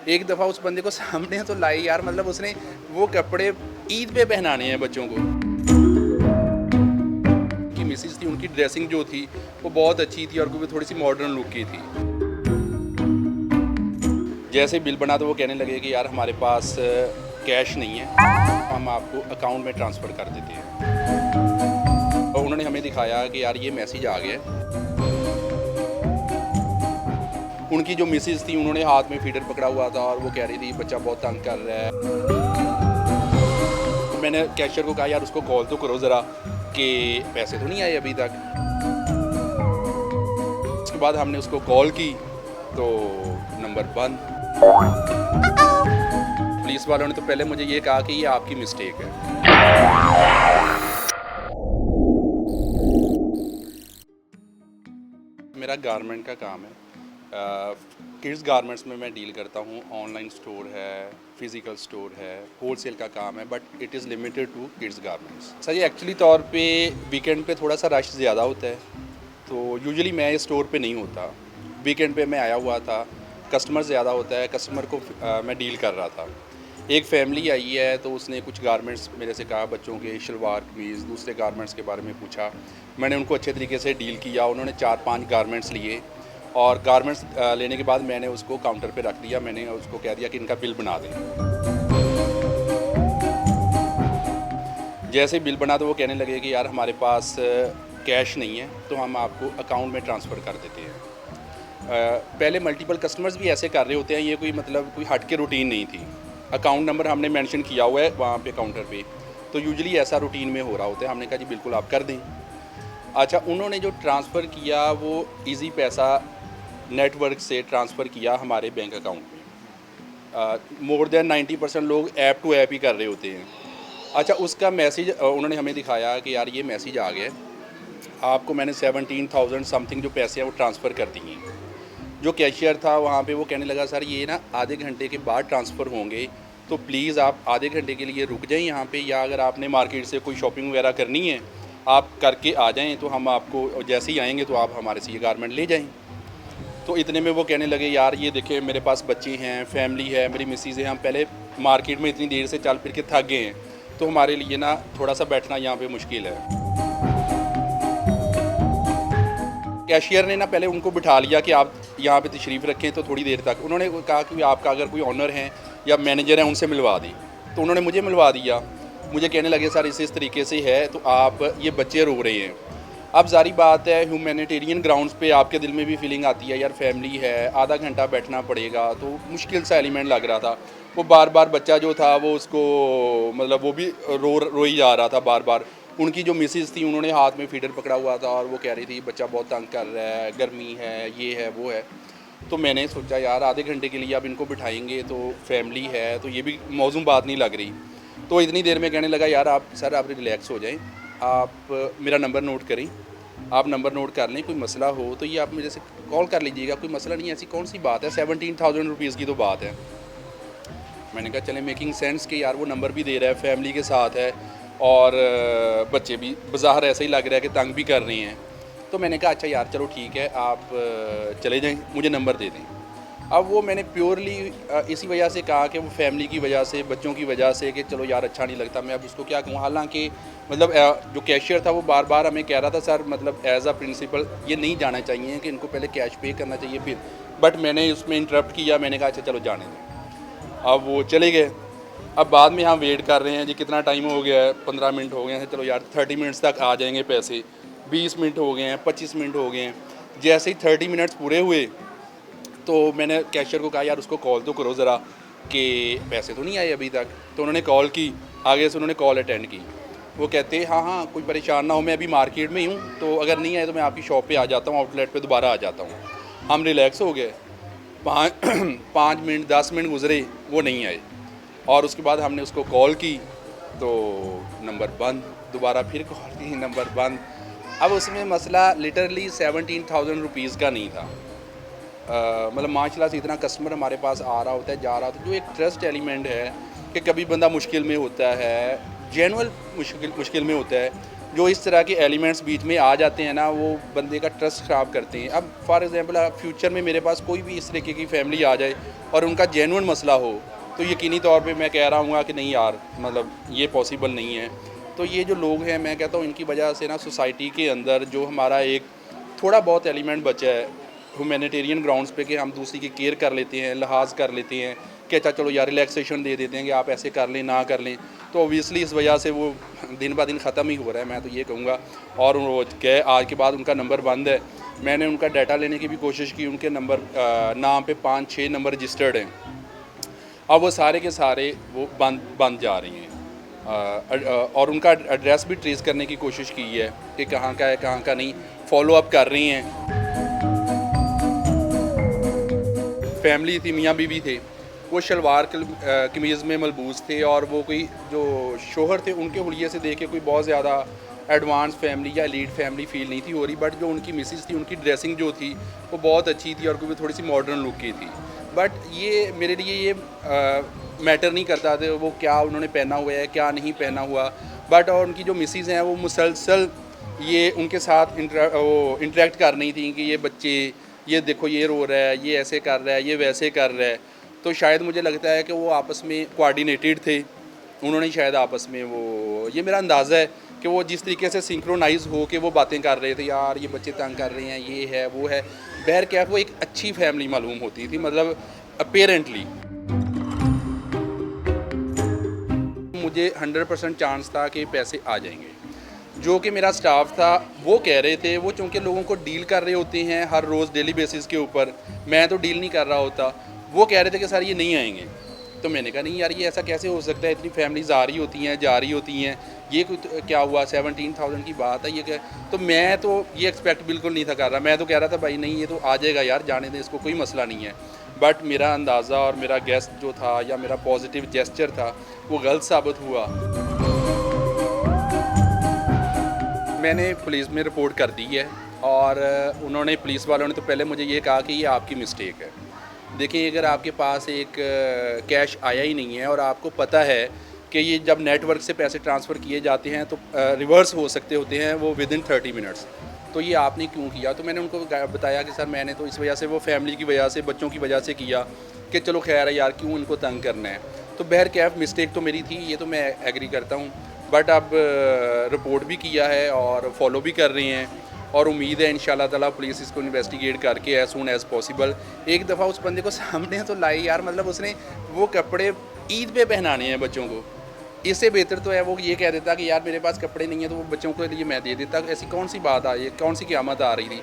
एक दफ़ा उस बंदे को सामने तो लाई यार, मतलब उसने वो कपड़े ईद पे पहनाने हैं बच्चों को। उनकी मिसेज़ थी, उनकी ड्रेसिंग जो थी वो बहुत अच्छी थी और वो थोड़ी सी मॉडर्न लुक की थी। जैसे बिल बना तो वो कहने लगे कि यार हमारे पास कैश नहीं है, हम आपको अकाउंट में ट्रांसफ़र कर देते हैं। और उन्होंने हमें दिखाया कि यार ये मैसेज आ गया है। उनकी जो मिसेज़ थी उन्होंने हाथ में फीडर पकड़ा हुआ था और वो कह रही थी बच्चा बहुत तंग कर रहा है। तो मैंने कैशियर को कहा यार उसको कॉल तो करो ज़रा कि पैसे तो नहीं आए अभी तक। उसके बाद हमने उसको कॉल की तो नंबर बंद। पुलिस वालों ने तो पहले मुझे ये कहा कि ये आपकी मिस्टेक है। मेरा गारमेंट का काम है। किड्स गारमेंट्स में मैं डील करता हूँ। ऑनलाइन स्टोर है, फिज़िकल स्टोर है, होलसेल का काम है, but it is limited to kids garments. Sir ये एक्चुअली तौर पे वीकेंड पे थोड़ा सा रश ज़्यादा होता है, तो यूजुअली मैं इस स्टोर पे नहीं होता। वीकेंड पे मैं आया हुआ था, कस्टमर ज़्यादा होता है, कस्टमर को मैं डील कर रहा था। एक फैमिली आई है तो उसने कुछ गारमेंट्स मेरे से कहा, बच्चों के शलवार कमीज़, दूसरे गारमेंट्स के बारे में पूछा। मैंने उनको अच्छे तरीके से डील किया। उन्होंने 4-5 गारमेंट्स लिए और गारमेंट्स लेने के बाद मैंने उसको काउंटर पे रख दिया। मैंने उसको कह दिया कि इनका बिल बना दें। जैसे बिल बना तो वो कहने लगे कि यार हमारे पास कैश नहीं है, तो हम आपको अकाउंट में ट्रांसफ़र कर देते हैं। पहले मल्टीपल कस्टमर्स भी ऐसे कर रहे होते हैं, ये कोई मतलब कोई हट के रूटीन नहीं थी। अकाउंट नंबर हमने मेंशन किया हुआ है वहाँ पे काउंटर पे, तो यूजुअली ऐसा रूटीन में हो रहा होता है। हमने कहा जी बिल्कुल आप कर दें। अच्छा, उन्होंने जो ट्रांसफ़र किया वो ईज़ी पैसा नेटवर्क से ट्रांसफ़र किया हमारे बैंक अकाउंट में। मोर देन 90% लोग ऐप टू ऐप ही कर रहे होते हैं। अच्छा, उसका मैसेज उन्होंने हमें दिखाया कि यार ये मैसेज आ गया है, आपको मैंने 17,000 समथिंग जो पैसे हैं वो ट्रांसफ़र कर दिए हैं। जो कैशियर था वहाँ पे वो कहने लगा सर ये ना आधे घंटे के बाद ट्रांसफ़र होंगे, तो प्लीज़ आप आधे घंटे के लिए रुक जाएँ यहाँ पे, या अगर आपने मार्केट से कोई शॉपिंग वगैरह करनी है आप करके आ जाएँ, तो हम आपको जैसे ही आएँगे तो आप हमारे से ये गारमेंट ले जाएँ। तो इतने में वो कहने लगे यार ये देखिए मेरे पास बच्चे हैं, फैमिली है, मेरी मिसेज़ है, हम पहले मार्केट में इतनी देर से चल फिर के थक गए हैं, तो हमारे लिए ना थोड़ा-सा बैठना यहाँ पे मुश्किल है। कैशियर ने ना पहले उनको बिठा लिया कि आप यहाँ पे तशरीफ़ रखें, तो थोड़ी देर तक उन्होंने कहा कि आपका अगर कोई ऑनर है या मैनेजर है उनसे मिलवा दें, तो उन्होंने मुझे मिलवा दिया। मुझे कहने लगे सर इस तरीके से है, तो आप ये बच्चे रो रहे हैं। अब ज़ाहिर बात है ह्यूमैनिटेरियन ग्राउंड्स पे आपके दिल में भी फीलिंग आती है यार, फैमिली है, आधा घंटा बैठना पड़ेगा, तो मुश्किल सा एलिमेंट लग रहा था। वो बार-बार बच्चा जो था वो उसको मतलब वो भी रो ही जा रहा था बार-बार। उनकी जो मिसेज़ थी उन्होंने हाथ में फीडर पकड़ा हुआ था और वो कह रही थी बच्चा बहुत तंग कर रहा है, गर्मी है, ये है, वो है। तो मैंने सोचा यार आधे घंटे के लिए अब इनको बिठाएँगे तो फैमिली है, तो ये भी मौज़ूम बात नहीं लग रही। तो इतनी देर में कहने लगा यार आप सर आप रिलैक्स हो जाएँ, आप मेरा नंबर नोट करें, आप नंबर नोट कर लें, कोई मसला हो तो ये आप मुझे से कॉल कर लीजिएगा, कोई मसला नहीं है, ऐसी कौन सी बात है, 17,000 रुपीज़ की तो बात है। मैंने कहा चलें मेकिंग सेंस कि यार वो नंबर भी दे रहा है, फैमिली के साथ है और बच्चे भी बज़ाहिर ऐसा ही लग रहा है कि तंग भी कर रहे हैं। तो मैंने कहा अच्छा यार चलो ठीक है, आप चले जाएँ, मुझे नंबर दे दें। अब वो मैंने प्योरली इसी वजह से कहा कि वो फैमिली की वजह से, बच्चों की वजह से कि चलो यार अच्छा नहीं लगता, मैं अब उसको क्या कहूँ। हालाँकि मतलब जो कैशियर था वो बार-बार हमें कह रहा था सर मतलब एज़ अ प्रिंसिपल ये नहीं जाना चाहिए कि इनको पहले कैश पे करना चाहिए फिर, बट मैंने उसमें इंटरप्ट किया। मैंने कहा अच्छा चलो जाने दें। अब वो चले गए। अब बाद में हम वेट कर रहे हैं जी, कितना टाइम हो गया है, 15 मिनट हो गए हैं, चलो यार 30 मिनट्स तक आ जाएंगे पैसे। 20 मिनट हो गए हैं, 25 मिनट हो गए हैं। जैसे ही 30 मिनट्स पूरे हुए तो मैंने कैशियर को कहा यार उसको कॉल तो करो ज़रा कि पैसे तो नहीं आए अभी तक। तो उन्होंने कॉल की, आगे से उन्होंने कॉल अटेंड की। वो कहते हाँ हाँ कोई परेशान ना हो, मैं अभी मार्केट में ही हूँ, तो अगर नहीं आए तो मैं आपकी शॉप पे आ जाता हूँ, आउटलेट पे दोबारा आ जाता हूँ। हम रिलैक्स हो गए। 5 मिनट 10 मिनट गुजरे, वो नहीं आए और उसके बाद हमने उसको कॉल की तो नंबर बंद। दोबारा फिर कॉल की, नंबर बंद। अब उसमें मसला लिटरली 17,000 रुपीज़ का नहीं था। मतलब माशाल्लाह से इतना कस्टमर हमारे पास आ रहा होता है, जा रहा होता है, जो एक ट्रस्ट एलिमेंट है कि कभी बंदा मुश्किल में होता है, जेन्युइन मुश्किल में होता है, जो इस तरह के एलिमेंट्स बीच में आ जाते हैं ना, वो बंदे का ट्रस्ट ख़राब करते हैं। अब फॉर एग्ज़ाम्पल फ्यूचर में मेरे पास कोई भी इस तरीके की फैमिली आ जाए और उनका जेन्युइन मसला हो, तो यकीनी तौर पे मैं कह रहा हूँ कि नहीं यार, मतलब ये पॉसिबल नहीं है। तो ये जो लोग हैं, मैं कहता हूँ इनकी वजह से ना सोसाइटी के अंदर जो हमारा एक थोड़ा बहुत एलिमेंट बचा है ह्यूमैनिटेरियन ग्राउंड्स पे, कि हम दूसरी की केयर कर लेते हैं, लिहाज कर लेते हैं कि अच्छा चलो यार रिलैक्सेशन दे देते हैं कि आप ऐसे कर लें ना कर लें, तो ओबियसली इस वजह से वो दिन ब दिन ख़त्म ही हो रहा है, मैं तो ये कहूँगा। और वो गए आज के बाद उनका नंबर बंद है। मैंने उनका डाटा लेने की भी कोशिश की, उनके नंबर नाम पे 5-6 नंबर रजिस्टर्ड हैं, अब वो सारे के सारे वो बंद जा रही हैं। और उनका एड्रेस भी ट्रेस करने की कोशिश की है कि कहाँ का है कहाँ का नहीं, फॉलो अप कर रही हैं। फैमिली थी, मियाँ बीवी थे, वो शलवार कमीज़ में मलबूस थे, और वो कोई जो शोहर थे उनके हुलिये से देख के कोई बहुत ज़्यादा एडवांस फैमिली या लीड फैमिली फ़ील नहीं थी हो रही। बट जो उनकी मिसिस थी, उनकी ड्रेसिंग जो थी वो बहुत अच्छी थी और कोई थोड़ी सी मॉडर्न लुक की थी। बट ये मेरे लिए ये मैटर नहीं करता था वो क्या उन्होंने पहना हुआ है क्या नहीं पहना हुआ। बट और उनकी जो मिसिस हैं वो मुसलसल ये उनके साथ इंटरेक्ट कर रही थी कि ये बच्चे, ये देखो ये रो रहा है, ये ऐसे कर रहा है, ये वैसे कर रहा है। तो शायद मुझे लगता है कि वो आपस में कोऑर्डिनेटेड थे, उन्होंने शायद आपस में वो, ये मेरा अंदाज़ा है कि वो जिस तरीके से सिंक्रोनाइज हो के वो बातें कर रहे थे, यार ये बच्चे तंग कर रहे हैं, ये है वो है। बहर क्या वो एक अच्छी फैमिली मालूम होती थी, मतलब अपेरेंटली मुझे 100% चांस था कि पैसे आ जाएंगे। जो कि मेरा स्टाफ था वो कह रहे थे, वो चूँकि लोगों को डील कर रहे होते हैं हर रोज़ डेली बेसिस के ऊपर, मैं तो डील नहीं कर रहा होता, वो कह रहे थे कि सर ये नहीं आएंगे। तो मैंने कहा नहीं यार ये ऐसा कैसे हो सकता है, इतनी फैमिलीज आ रही होती हैं जा रही होती हैं, ये क्या हुआ 17,000 की बात है ये क्या। तो मैं तो ये एक्सपेक्ट बिल्कुल नहीं था कर रहा, मैं तो कह रहा था भाई नहीं ये तो आ जाएगा यार, जाने दें इसको, कोई मसला नहीं है। बट मेरा अंदाज़ा और मेरा गेस्ट जो था या मेरा पॉजिटिव जेस्चर था वो गलत साबित हुआ। मैंने पुलिस में रिपोर्ट कर दी है, और उन्होंने पुलिस वालों ने तो पहले मुझे ये कहा कि ये आपकी मिस्टेक है। देखिए अगर आपके पास एक कैश आया ही नहीं है और आपको पता है कि ये जब नेटवर्क से पैसे ट्रांसफ़र किए जाते हैं तो रिवर्स हो सकते होते हैं वो विदिन 30 मिनट्स, तो ये आपने क्यों किया। तो मैंने उनको बताया कि सर मैंने तो इस वजह से, वो फैमिली की वजह से, बच्चों की वजह से किया कि चलो खैर है यार क्यों इनको तंग करना है। तो बहर कैफ मिस्टेक तो मेरी थी, ये तो मैं एग्री करता हूँ। बट अब रिपोर्ट भी किया है और फॉलो भी कर रहे हैं, और उम्मीद है इंशाल्लाह ताला पुलिस इसको इन्वेस्टिगेट करके एज सून एज़ पॉसिबल एक दफ़ा उस बंदे को सामने तो लाई यार, मतलब उसने वो कपड़े ईद पे पहनाने हैं बच्चों को, इससे बेहतर तो है वो ये कह देता कि यार मेरे पास कपड़े नहीं है तो वो बच्चों के लिए मैं दे देता। ऐसी कौन सी बात आ रही है, कौन सी क़यामत आ रही थी।